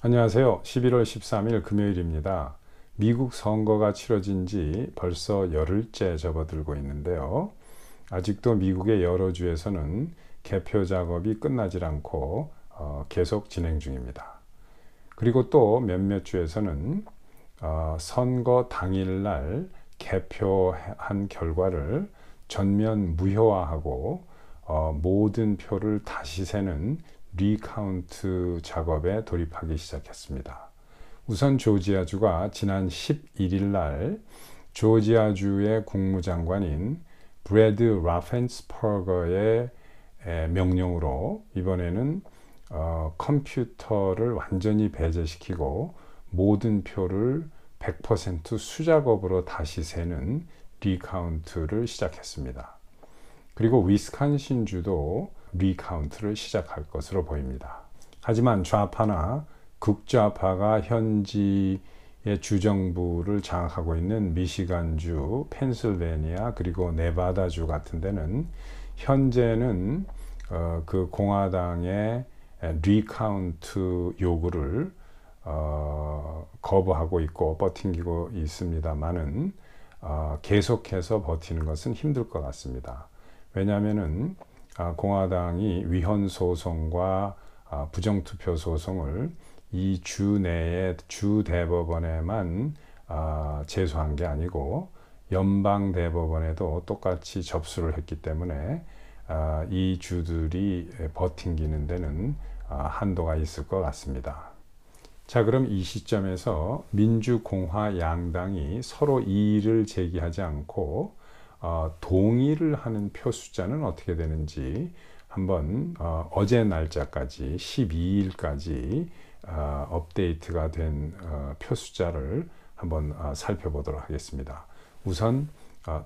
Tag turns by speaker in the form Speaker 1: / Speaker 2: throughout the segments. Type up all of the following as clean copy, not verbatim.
Speaker 1: 안녕하세요. 11월 13일 금요일입니다. 미국 선거가 치러진 지 벌써 열흘째 접어들고 있는데요. 아직도 미국의 여러 주에서는 개표 작업이 끝나질 않고 계속 진행 중입니다. 그리고 또 몇몇 주에서는 선거 당일날 개표한 결과를 전면 무효화하고 모든 표를 다시 세는 리카운트 작업에 돌입하기 시작했습니다. 우선 조지아주가 지난 11일 날 조지아주의 국무장관인 브래드 라펜스퍼거의 명령으로 이번에는 컴퓨터를 완전히 배제시키고 모든 표를 100% 수작업으로 다시 세는 리카운트를 시작했습니다. 그리고 위스콘신주도 리카운트를 시작할 것으로 보입니다. 하지만 좌파나 극좌파가 현지의 주정부를 장악하고 있는 미시간주, 펜실베니아 그리고 네바다주 같은 데는 현재는 그 공화당의 리카운트 요구를 거부하고 있고 버팅기고 있습니다만은 계속해서 버티는 것은 힘들 것 같습니다. 왜냐하면은 공화당이 위헌 소송과 부정투표 소송을 이 주 내에 주 대법원에만 제소한 게 아니고 연방 대법원에도 똑같이 접수를 했기 때문에 이 주들이 버팅기는 데는 한도가 있을 것 같습니다. 자, 그럼 이 시점에서 민주공화 양당이 서로 이의를 제기하지 않고 동의를 하는 표 숫자는 어떻게 되는지 한번 어제 날짜까지 12일까지 업데이트가 된 표 숫자를 한번 살펴보도록 하겠습니다. 우선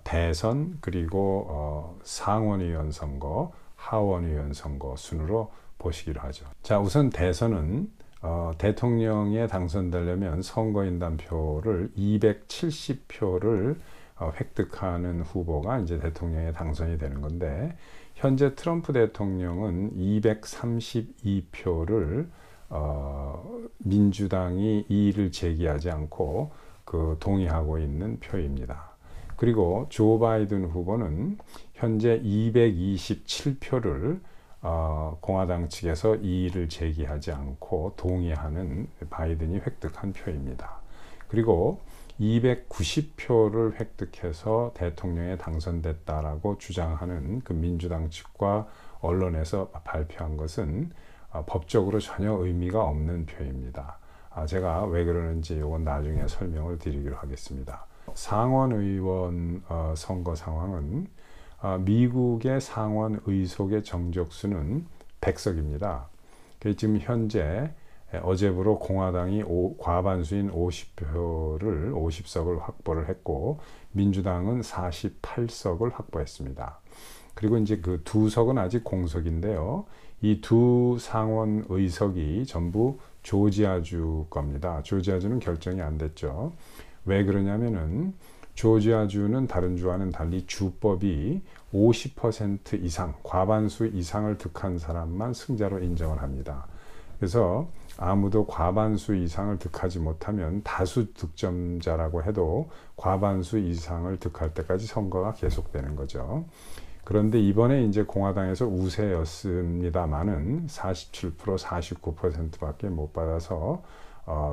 Speaker 1: 대선 그리고 상원의원 선거, 하원의원 선거 순으로 보시기로 하죠. 자, 우선 대선은 대통령에 당선되려면 선거인단 표를 270표를 획득하는 후보가 이제 대통령에 당선이 되는 건데, 현재 트럼프 대통령은 232표를 민주당이 이의를 제기하지 않고 동의하고 있는 표입니다. 그리고 조 바이든 후보는 현재 227표를 공화당 측에서 이의를 제기하지 않고 동의하는 바이든이 획득한 표입니다. 그리고 290표를 획득해서 대통령에 당선됐다라고 주장하는 그 민주당 측과 언론에서 발표한 것은 법적으로 전혀 의미가 없는 표입니다. 제가 왜 그러는지 이건 나중에 설명을 드리기로 하겠습니다. 상원의원 선거 상황은 미국의 상원 의석의 정적수는 100석입니다. 지금 현재 어제부로 공화당이 과반수인 50석을 확보를 했고 민주당은 48석을 확보했습니다. 그리고 이제 그 두 석은 아직 공석인데요. 이 두 상원 의석이 전부 조지아주 겁니다. 조지아주는 결정이 안 됐죠. 왜 그러냐면은 조지아주는 다른 주와는 달리 주법이 50% 이상, 과반수 이상을 득한 사람만 승자로 인정을 합니다. 그래서 아무도 과반수 이상을 득하지 못하면 다수 득점자라고 해도 과반수 이상을 득할 때까지 선거가 계속되는 거죠. 그런데 이번에 이제 공화당에서 우세였습니다만은 47%, 49%밖에 못 받아서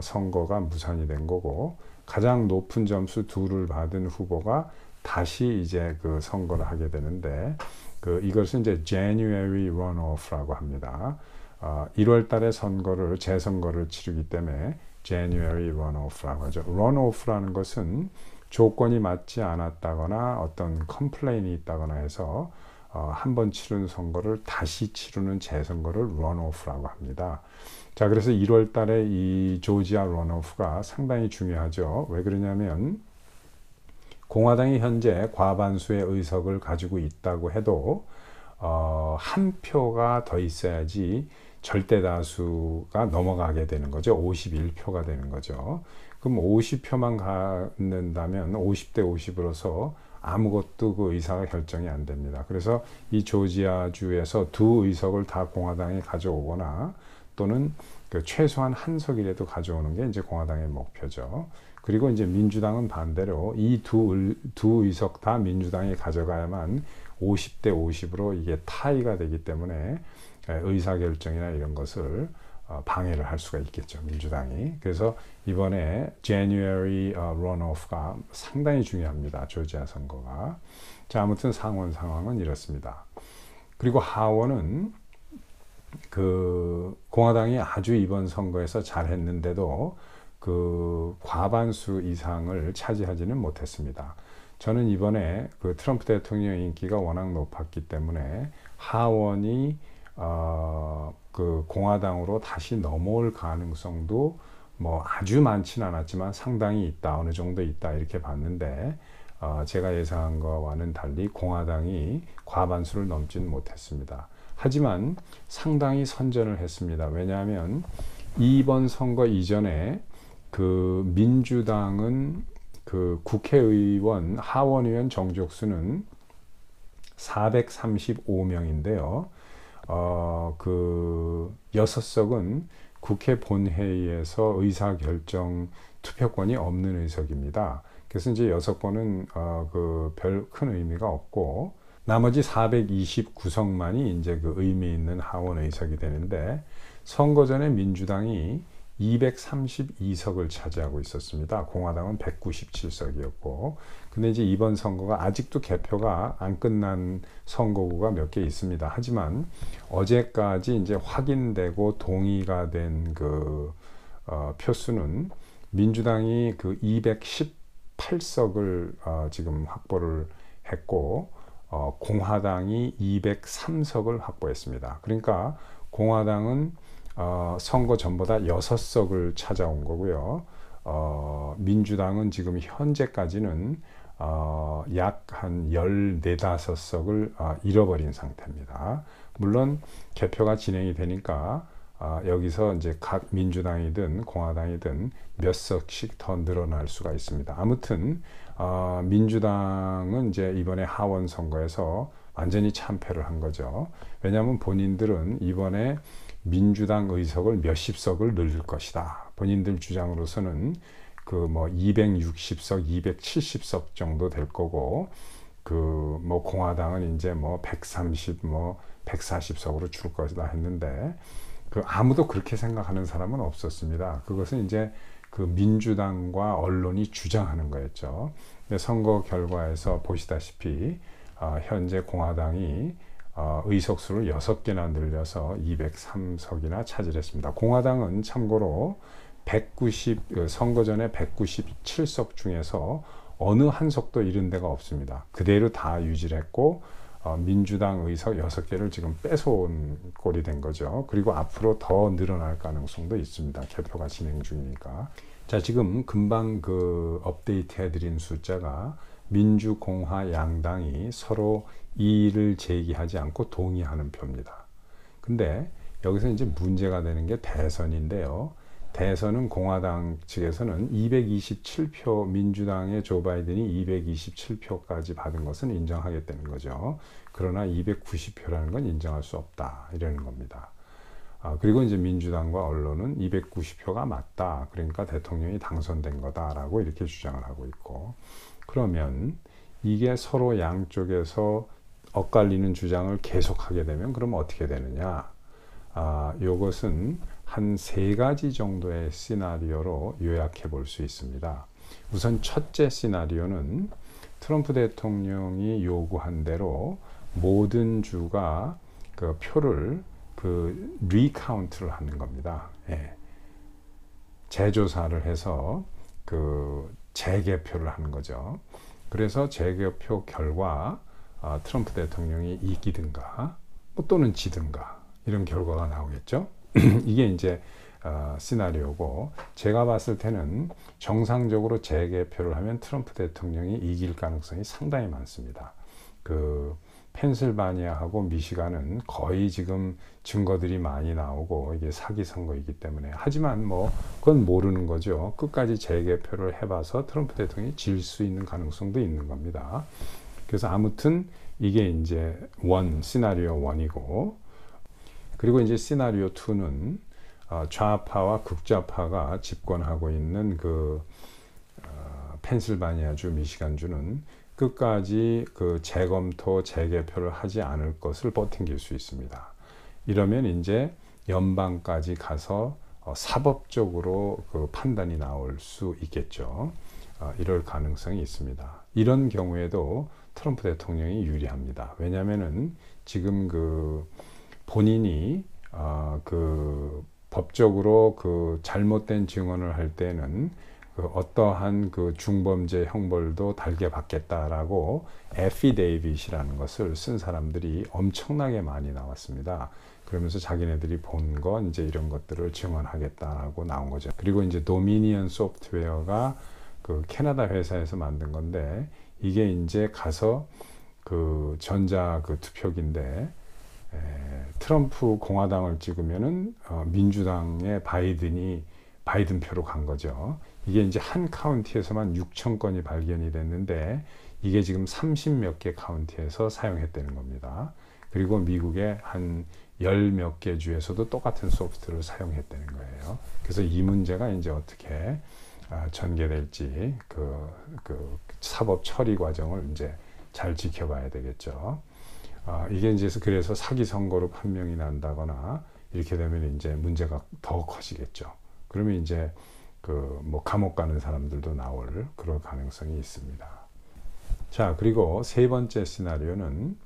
Speaker 1: 선거가 무산이 된 거고, 가장 높은 점수 둘을 받은 후보가 다시 이제 그 선거를 하게 되는데, 이것은 이제 January runoff라고 합니다. 1월 달에 재선거를 치르기 때문에 January runoff라고 하죠. runoff라는 것은 조건이 맞지 않았다거나 어떤 컴플레인이 있다거나 해서 한 번 치른 선거를 다시 치르는 재선거를 runoff라고 합니다. 자, 그래서 1월 달에 이 조지아 runoff가 상당히 중요하죠. 왜 그러냐면 공화당이 현재 과반수의 의석을 가지고 있다고 해도 한 표가 더 있어야지 절대 다수가 넘어가게 되는 거죠. 51표가 되는 거죠. 그럼 50표만 갖는다면 50대 50으로서 아무것도 그 의사가 결정이 안 됩니다. 그래서 이 조지아주에서 두 의석을 다 공화당이 가져오거나 또는 그 최소한 한 석이라도 가져오는 게 이제 공화당의 목표죠. 그리고 이제 민주당은 반대로 이 두 의석 다 민주당이 가져가야만 50대 50으로 이게 타이가 되기 때문에 의사결정이나 이런 것을 방해를 할 수가 있겠죠, 민주당이. 그래서 이번에 January runoff가 상당히 중요합니다, 조지아 선거가. 자, 아무튼 상원 상황은 이렇습니다. 그리고 하원은 그 공화당이 아주 이번 선거에서 잘했는데도 그 과반수 이상을 차지하지는 못했습니다. 저는 이번에 그 트럼프 대통령 인기가 워낙 높았기 때문에 하원이 그 공화당으로 다시 넘어올 가능성도 뭐 아주 많지는 않았지만 상당히 있다, 어느 정도 있다 이렇게 봤는데 제가 예상한 것과는 달리 공화당이 과반수를 넘지는 못했습니다. 하지만 상당히 선전을 했습니다. 왜냐하면 이번 선거 이전에 그 민주당은 그 국회의원, 하원의원 정족수는 435명인데요. 그 6석은 국회 본회의에서 의사결정 투표권이 없는 의석입니다. 그래서 이제 6번은 그 별 큰 의미가 없고 나머지 429석만이 이제 그 의미 있는 하원 의석이 되는데 선거 전에 민주당이 232석을 차지하고 있었습니다. 공화당은 197석이었고. 근데 이제 이번 선거가 아직도 개표가 안 끝난 선거구가 몇 개 있습니다. 하지만 어제까지 이제 확인되고 동의가 된 그 표수는 민주당이 그 218석을 지금 확보를 했고 공화당이 203석을 확보했습니다. 그러니까 공화당은 선거 전보다 6석을 찾아온 거고요. 민주당은 지금 현재까지는 약 한 14, 15석을 잃어버린 상태입니다. 물론 개표가 진행이 되니까 여기서 이제 각 민주당이든 공화당이든 몇 석씩 더 늘어날 수가 있습니다. 아무튼 민주당은 이제 이번에 하원 선거에서 완전히 참패를 한 거죠. 왜냐하면 본인들은 이번에 민주당 의석을 몇십 석을 늘릴 것이다. 본인들 주장으로서는 그 뭐 260석, 270석 정도 될 거고, 그 뭐 공화당은 이제 뭐 130, 뭐 140석으로 줄 것이다 했는데, 그 아무도 그렇게 생각하는 사람은 없었습니다. 그것은 이제 그 민주당과 언론이 주장하는 거였죠. 근데 선거 결과에서 보시다시피 현재 공화당이 의석수를 6개나 늘려서 203석이나 차지했습니다. 공화당은 참고로 선거 전에 197석 중에서 어느 한 석도 잃은 데가 없습니다. 그대로 다 유지를 했고 민주당 의석 6개를 지금 뺏어온 꼴이 된 거죠. 그리고 앞으로 더 늘어날 가능성도 있습니다. 개표가 진행 중이니까. 자, 지금 금방 그 업데이트 해드린 숫자가 민주, 공화 양당이 서로 이의를 제기하지 않고 동의하는 표입니다. 근데 여기서 이제 문제가 되는 게 대선인데요. 대선은 공화당 측에서는 227표, 민주당의 조 바이든이 227표까지 받은 것은 인정하겠다는 거죠. 그러나 290표라는 건 인정할 수 없다, 이러는 겁니다. 그리고 이제 민주당과 언론은 290표가 맞다, 그러니까 대통령이 당선된 거다라고 이렇게 주장을 하고 있고, 그러면 이게 서로 양쪽에서 엇갈리는 주장을 계속하게 되면 그럼 어떻게 되느냐? 이것은 한 3가지 정도의 시나리오로 요약해 볼 수 있습니다. 우선 첫째 시나리오는 트럼프 대통령이 요구한 대로 모든 주가 그 표를 그 리카운트를 하는 겁니다. 예. 재조사를 해서 그 재개표를 하는 거죠. 그래서 재개표 결과 트럼프 대통령이 이기든가 또는 지든가 이런 결과가 나오겠죠. 이게 이제 시나리오고, 제가 봤을 때는 정상적으로 재개표를 하면 트럼프 대통령이 이길 가능성이 상당히 많습니다. 그 펜실바니아하고 미시간은 거의 지금 증거들이 많이 나오고 이게 사기 선거이기 때문에, 하지만 뭐 그건 모르는 거죠. 끝까지 재개표를 해봐서 트럼프 대통령이 질 수 있는 가능성도 있는 겁니다. 그래서 아무튼 이게 이제 시나리오 1이고, 그리고 이제 시나리오 2는 좌파와 극좌파가 집권하고 있는 그 펜실바니아주, 미시간주는 끝까지 그 재검토, 재개표를 하지 않을 것을 버팅길 수 있습니다. 이러면 이제 연방까지 가서 사법적으로 그 판단이 나올 수 있겠죠. 이럴 가능성이 있습니다. 이런 경우에도 트럼프 대통령이 유리합니다. 왜냐하면은 지금 그 본인이 그 법적으로 그 잘못된 증언을 할 때는 그 어떠한 그 중범죄 형벌도 달게 받겠다라고 애피데이빗이라는 것을 쓴 사람들이 엄청나게 많이 나왔습니다. 그러면서 자기네들이 본 건 이제 이런 것들을 증언하겠다라고 나온 거죠. 그리고 이제 도미니언 소프트웨어가 그 캐나다 회사에서 만든 건데, 이게 이제 가서 그 전자 그 투표기인데, 트럼프 공화당을 찍으면은 민주당의 바이든 표로 간 거죠. 이게 이제 한 카운티에서만 6천 건이 발견이 됐는데, 이게 지금 30몇 개 카운티에서 사용했다는 겁니다. 그리고 미국의 한 10몇 개 주에서도 똑같은 소프트를 사용했다는 거예요. 그래서 이 문제가 이제 어떻게 전개될지 그 사법 처리 과정을 이제 잘 지켜봐야 되겠죠. 이게 이제 그래서 사기 선거로 판명이 난다거나 이렇게 되면 이제 문제가 더 커지겠죠. 그러면 이제 그 뭐 감옥 가는 사람들도 나올 그럴 가능성이 있습니다. 자, 그리고 세 번째 시나리오는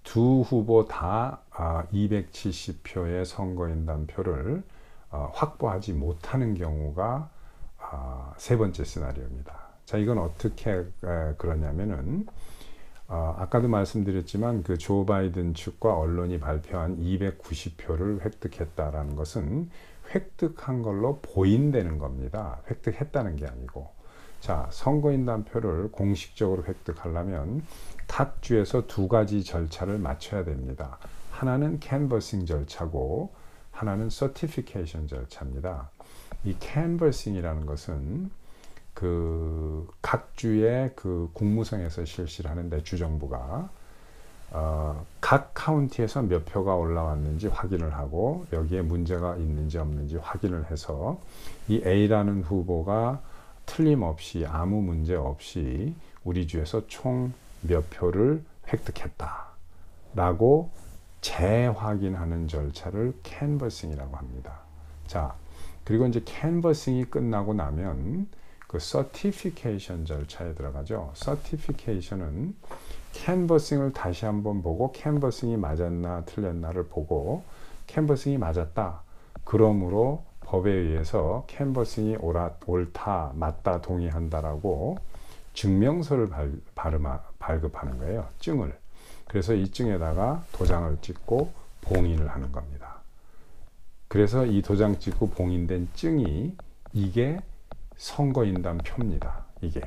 Speaker 1: 두 후보 다 270표의 선거인단 표를 확보하지 못하는 경우가 세 번째 시나리오입니다. 자, 이건 어떻게 그러냐면은 아까도 말씀드렸지만 그 조 바이든 측과 언론이 발표한 290표를 획득했다라는 것은 획득한 걸로 보인다는 겁니다. 획득했다는 게 아니고. 자, 선거인단표를 공식적으로 획득하려면 각 주에서 두 가지 절차를 마쳐야 됩니다. 하나는 캔버싱 절차고 하나는 서티피케이션 절차입니다. 이 캔버싱이라는 것은 그 각 주의 그 국무성에서 실시를 하는데, 주정부가 각 카운티에서 몇 표가 올라왔는지 확인을 하고 여기에 문제가 있는지 없는지 확인을 해서 이 A라는 후보가 틀림없이 아무 문제 없이 우리 주에서 총 몇 표를 획득했다 라고 재확인하는 절차를 캔버싱이라고 합니다. 자, 그리고 이제 캔버싱이 끝나고 나면 그 서티피케이션 절차에 들어가죠. 서티피케이션은 캔버싱을 다시 한번 보고 캔버싱이 맞았나 틀렸나를 보고 캔버싱이 맞았다, 그러므로 법에 의해서 캔버싱이 옳다, 맞다, 동의한다라고 증명서를 발급하는 거예요. 증을. 그래서 이 증에다가 도장을 찍고 봉인을 하는 겁니다. 그래서 이 도장 찍고 봉인된 증이 이게 선거인단 표입니다. 이게.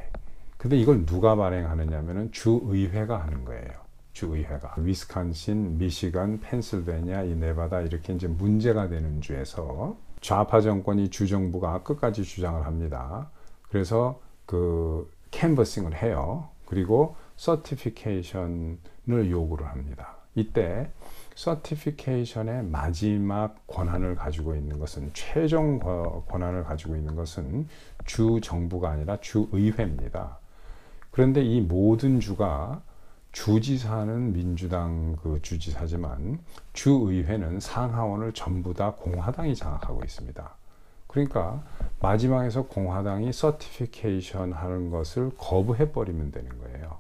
Speaker 1: 근데 이걸 누가 발행하느냐면은 주의회가 하는 거예요. 주의회가. 위스콘신, 미시간, 펜실베니아, 이 네바다 이렇게 이제 문제가 되는 주에서 좌파 정권이 주정부가 끝까지 주장을 합니다. 그래서 그 캔버싱을 해요. 그리고 서티피케이션을 요구를 합니다. 이때 서티피케이션의 마지막 권한을 가지고 있는 것은, 최종 권한을 가지고 있는 것은 주정부가 아니라 주의회입니다. 그런데 이 모든 주가, 주지사는 민주당 그 주지사지만 주의회는 상하원을 전부 다 공화당이 장악하고 있습니다. 그러니까 마지막에서 공화당이 서티피케이션 하는 것을 거부해 버리면 되는 거예요.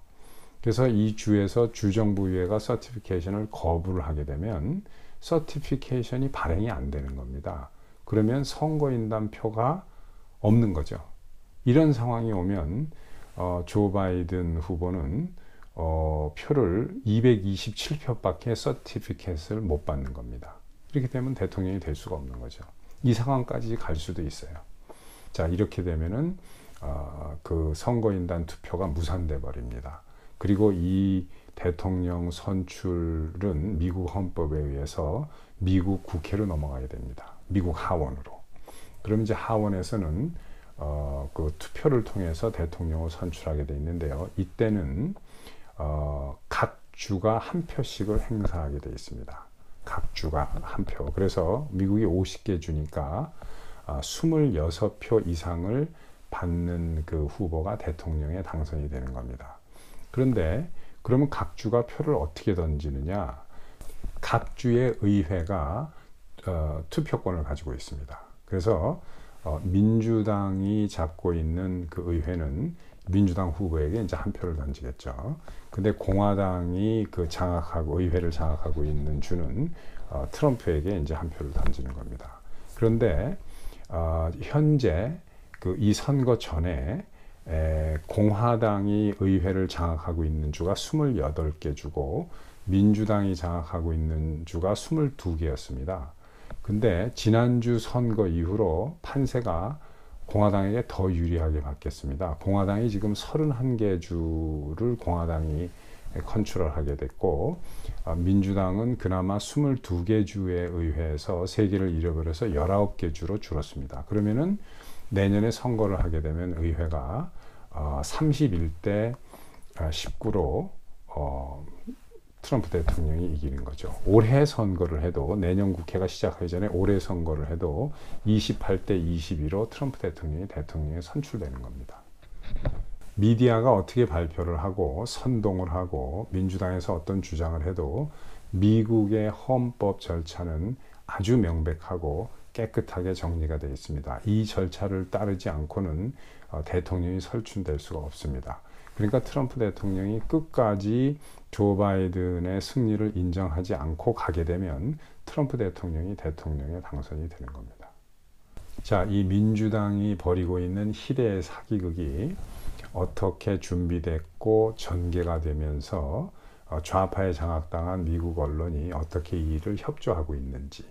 Speaker 1: 그래서 이 주에서 주정부의회가 서티피케이션을 거부를 하게 되면 서티피케이션이 발행이 안 되는 겁니다. 그러면 선거인단 표가 없는 거죠. 이런 상황이 오면 조 바이든 후보는 표를 227표밖에 서티피케이션을 못 받는 겁니다. 이렇게 되면 대통령이 될 수가 없는 거죠. 이 상황까지 갈 수도 있어요. 자, 이렇게 되면은 그 선거인단 투표가 무산돼 버립니다. 그리고 이 대통령 선출은 미국 헌법에 의해서 미국 국회로 넘어가야 됩니다. 미국 하원으로. 그럼 이제 하원에서는 그 투표를 통해서 대통령을 선출하게 돼 있는데요. 이때는 각 주가 한 표씩을 행사하게 돼 있습니다. 각 주가 한 표. 그래서 미국이 50개 주니까 26표 이상을 받는 그 후보가 대통령에 당선이 되는 겁니다. 그런데 그러면 각 주가 표를 어떻게 던지느냐? 각 주의 의회가 투표권을 가지고 있습니다. 그래서 민주당이 잡고 있는 그 의회는 민주당 후보에게 이제 한 표를 던지겠죠. 근데 공화당이 그 의회를 장악하고 있는 주는 트럼프에게 이제 한 표를 던지는 겁니다. 그런데 현재 이 선거 전에 공화당이 의회를 장악하고 있는 주가 28개 주고 민주당이 장악하고 있는 주가 22개였습니다. 근데 지난주 선거 이후로 판세가 공화당에게 더 유리하게 바뀌었습니다. 공화당이 지금 31개 주를 공화당이 컨트롤하게 됐고 민주당은 그나마 22개 주의 의회에서 3개를 잃어버려서 19개 주로 줄었습니다. 그러면은 내년에 선거를 하게 되면 의회가 31대 19로 트럼프 대통령이 이기는 거죠. 올해 선거를 해도 내년 국회가 시작하기 전에 올해 선거를 해도 28대 22로 트럼프 대통령이 선출되는 겁니다. 미디어가 어떻게 발표를 하고 선동을 하고 민주당에서 어떤 주장을 해도 미국의 헌법 절차는 아주 명백하고 깨끗하게 정리가 되어 있습니다. 이 절차를 따르지 않고는 대통령이 설춘될 수가 없습니다. 그러니까 트럼프 대통령이 끝까지 조 바이든의 승리를 인정하지 않고 가게 되면 트럼프 대통령에 당선이 되는 겁니다. 자, 이 민주당이 벌이고 있는 희대의 사기극이 어떻게 준비됐고 전개가 되면서 좌파에 장악당한 미국 언론이 어떻게 이 일을 협조하고 있는지,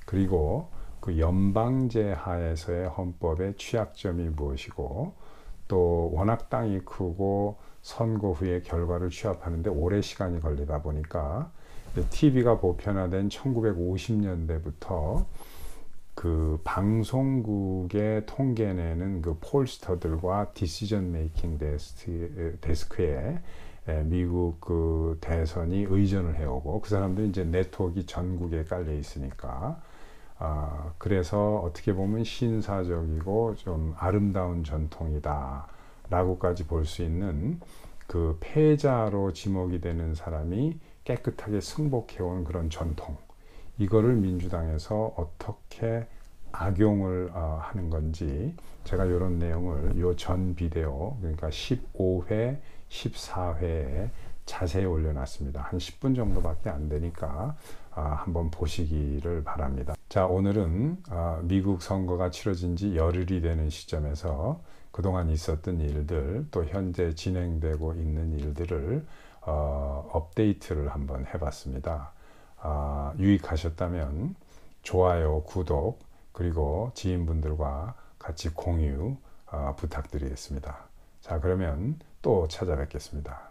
Speaker 1: 그리고 그 연방제 하에서의 헌법의 취약점이 무엇이고, 또 워낙 땅이 크고 선거 후에 결과를 취합하는데 오래 시간이 걸리다 보니까 TV가 보편화된 1950년대부터 그 방송국의 통계내는 그 폴스터들과 디시전 메이킹 데스크에 미국 그 대선이 의전을 해오고, 그 사람들이 이제 네트워크가 전국에 깔려 있으니까 그래서 어떻게 보면 신사적이고 좀 아름다운 전통이다 라고까지 볼 수 있는 그 패자로 지목이 되는 사람이 깨끗하게 승복해온 그런 전통, 이거를 민주당에서 어떻게 악용을 하는 건지 제가 이런 내용을 요 전 비디오, 그러니까 15회, 14회에 자세히 올려놨습니다. 한 10분 정도밖에 안 되니까 한번 보시기를 바랍니다. 자, 오늘은 미국 선거가 치러진 지 열흘이 되는 시점에서 그동안 있었던 일들, 또 현재 진행되고 있는 일들을 업데이트를 한번 해봤습니다. 유익하셨다면 좋아요, 구독, 그리고 지인분들과 같이 공유 부탁드리겠습니다. 자, 그러면 또 찾아뵙겠습니다.